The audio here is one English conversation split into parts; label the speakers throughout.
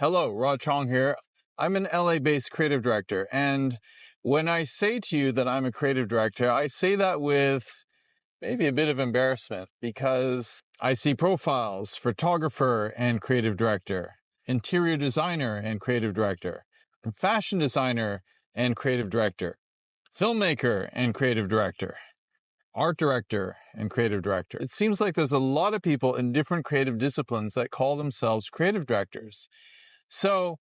Speaker 1: Hello, Rod Chong here. I'm an LA-based creative director, and when I say to you that I'm a creative director, I say that with maybe a bit of embarrassment because I see profiles, photographer and creative director, interior designer and creative director, fashion designer and creative director, filmmaker and creative director, art director and creative director. It seems like there's a lot of people in different creative disciplines that call themselves creative directors. So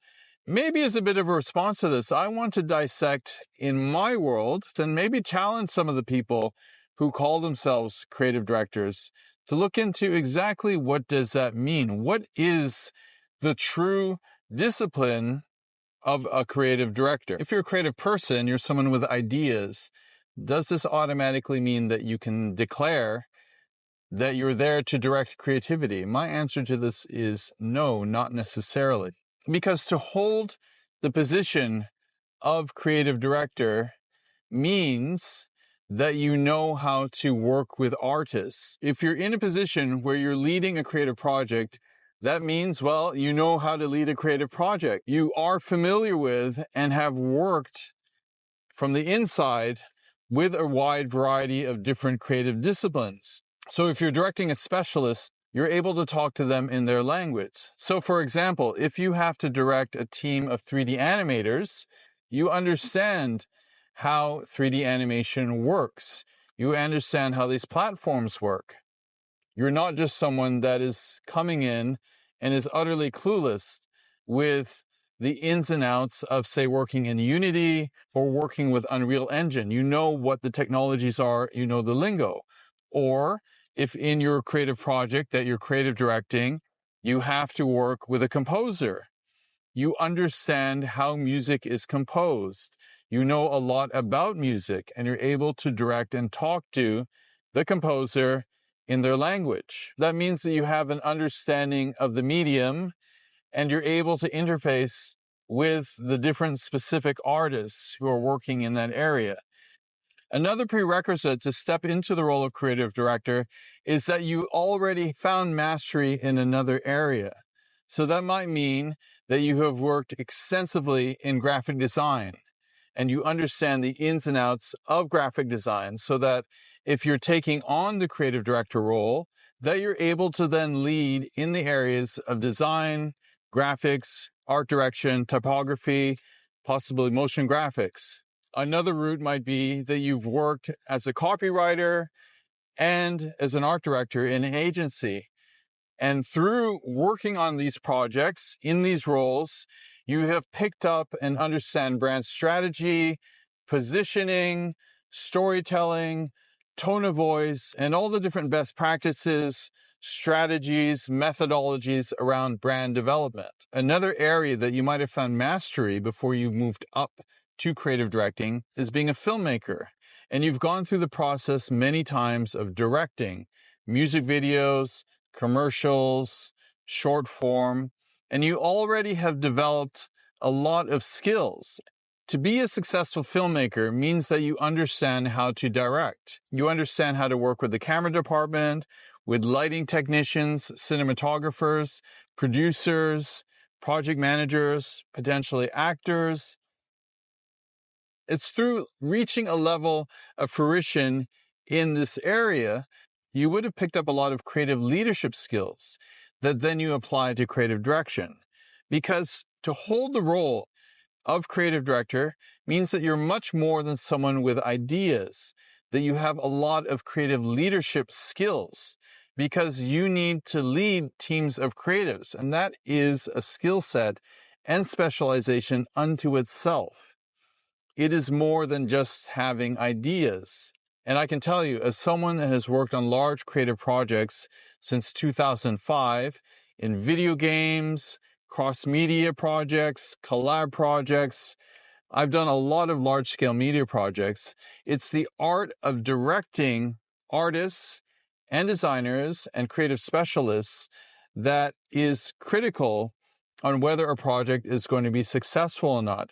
Speaker 1: maybe as a bit of a response to this, I want to dissect in my world and maybe challenge some of the people who call themselves creative directors to look into exactly what does that mean? What is the true discipline of a creative director? If you're a creative person, you're someone with ideas. Does this automatically mean that you can declare that you're there to direct creativity? My answer to this is no, not necessarily. Because to hold the position of creative director means that you know how to work with artists. If you're in a position where you're leading a creative project, that means, well, you know how to lead a creative project. You are familiar with and have worked from the inside with a wide variety of different creative disciplines. So if you're directing a specialist, you're able to talk to them in their language. So for example, if you have to direct a team of 3D animators, you understand how 3D animation works. You understand how these platforms work. You're not just someone that is coming in and is utterly clueless with the ins and outs of, say, working in Unity or working with Unreal Engine. You know what the technologies are, you know the lingo. Or if in your creative project that you're creative directing, you have to work with a composer. You understand how music is composed. You know a lot about music, and you're able to direct and talk to the composer in their language. That means that you have an understanding of the medium, and you're able to interface with the different specific artists who are working in that area. Another prerequisite to step into the role of creative director is that you already found mastery in another area. So that might mean that you have worked extensively in graphic design and you understand the ins and outs of graphic design, so that if you're taking on the creative director role, that you're able to then lead in the areas of design, graphics, art direction, typography, possibly motion graphics. Another route might be that you've worked as a copywriter and as an art director in an agency. And through working on these projects, in these roles, you have picked up and understand brand strategy, positioning, storytelling, tone of voice, and all the different best practices, strategies, methodologies around brand development. Another area that you might have found mastery before you moved up to creative directing is being a filmmaker. And you've gone through the process many times of directing music videos, commercials, short form, and you already have developed a lot of skills. To be a successful filmmaker means that you understand how to direct. You understand how to work with the camera department, with lighting technicians, cinematographers, producers, project managers, potentially actors. It's through reaching a level of fruition in this area, you would have picked up a lot of creative leadership skills that then you apply to creative direction. Because to hold the role of creative director means that you're much more than someone with ideas, that you have a lot of creative leadership skills, because you need to lead teams of creatives, and that is a skill set and specialization unto itself. It is more than just having ideas. And I can tell you, as someone that has worked on large creative projects since 2005, in video games, cross-media projects, collab projects, I've done a lot of large-scale media projects. It's the art of directing artists and designers and creative specialists that is critical on whether a project is going to be successful or not.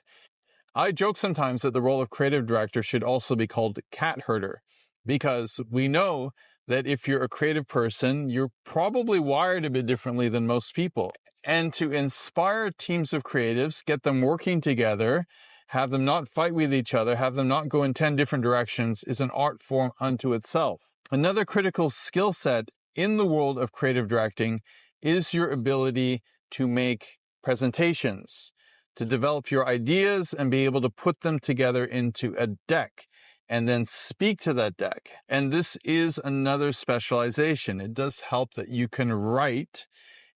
Speaker 1: I joke sometimes that the role of creative director should also be called cat herder, because we know that if you're a creative person, you're probably wired a bit differently than most people. And to inspire teams of creatives, get them working together, have them not fight with each other, have them not go in 10 different directions is an art form unto itself. Another critical skill set in the world of creative directing is your ability to make presentations, to develop your ideas and be able to put them together into a deck and then speak to that deck. And this is another specialization. It does help that you can write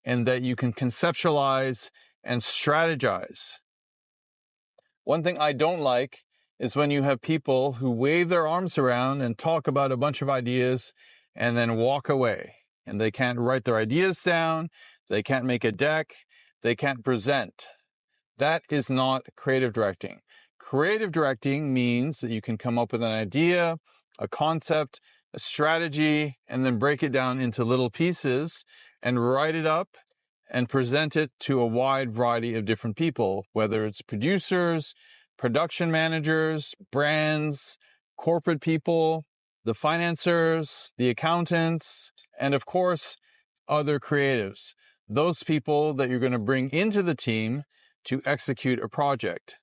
Speaker 1: and that you can conceptualize and strategize. One thing I don't like is when you have people who wave their arms around and talk about a bunch of ideas and then walk away. And they can't write their ideas down, they can't make a deck, they can't present. That is not creative directing. Creative directing means that you can come up with an idea, a concept, a strategy, and then break it down into little pieces and write it up and present it to a wide variety of different people, whether it's producers, production managers, brands, corporate people, the financiers, the accountants, and of course, other creatives. Those people that you're going to bring into the team to execute a project.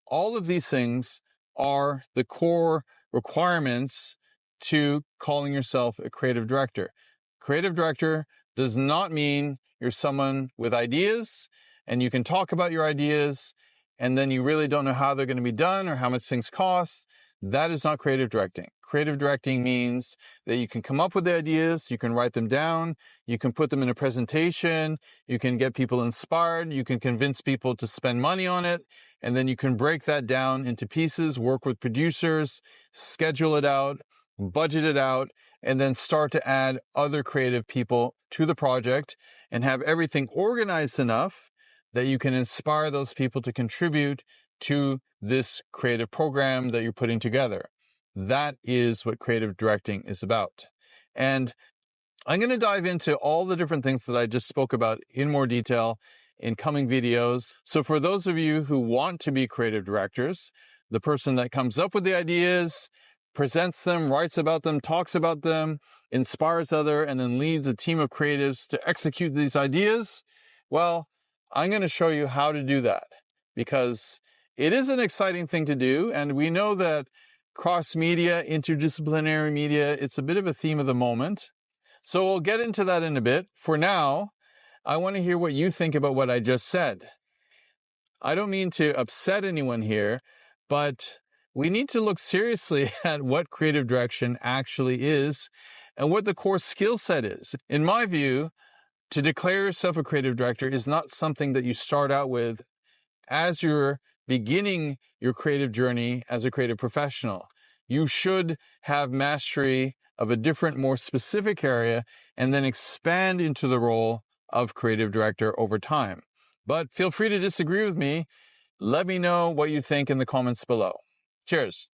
Speaker 1: All of these things are the core requirements to calling yourself a creative director. Creative director does not mean you're someone with ideas and you can talk about your ideas and then you really don't know how they're going to be done or how much things cost. That is not creative directing. Creative directing means that you can come up with the ideas, you can write them down, you can put them in a presentation, you can get people inspired, you can convince people to spend money on it, and then you can break that down into pieces, work with producers, schedule it out, budget it out, and then start to add other creative people to the project and have everything organized enough that you can inspire those people to contribute to this creative program that you're putting together. That is what creative directing is about. And I'm going to dive into all the different things that I just spoke about in more detail in coming videos. So for those of you who want to be creative directors, the person that comes up with the ideas, presents them, writes about them, talks about them, inspires others, and then leads a team of creatives to execute these ideas, well, I'm going to show you how to do that because it is an exciting thing to do. And we know that cross-media, interdisciplinary media, it's a bit of a theme of the moment. So we'll get into that in a bit. For now, I want to hear what you think about what I just said. I don't mean to upset anyone here, but we need to look seriously at what creative direction actually is and what the core skill set is. In my view, to declare yourself a creative director is not something that you start out with as you're beginning your creative journey as a creative professional. You should have mastery of a different, more specific area and then expand into the role of creative director over time. But feel free to disagree with me. Let me know what you think in the comments below. Cheers.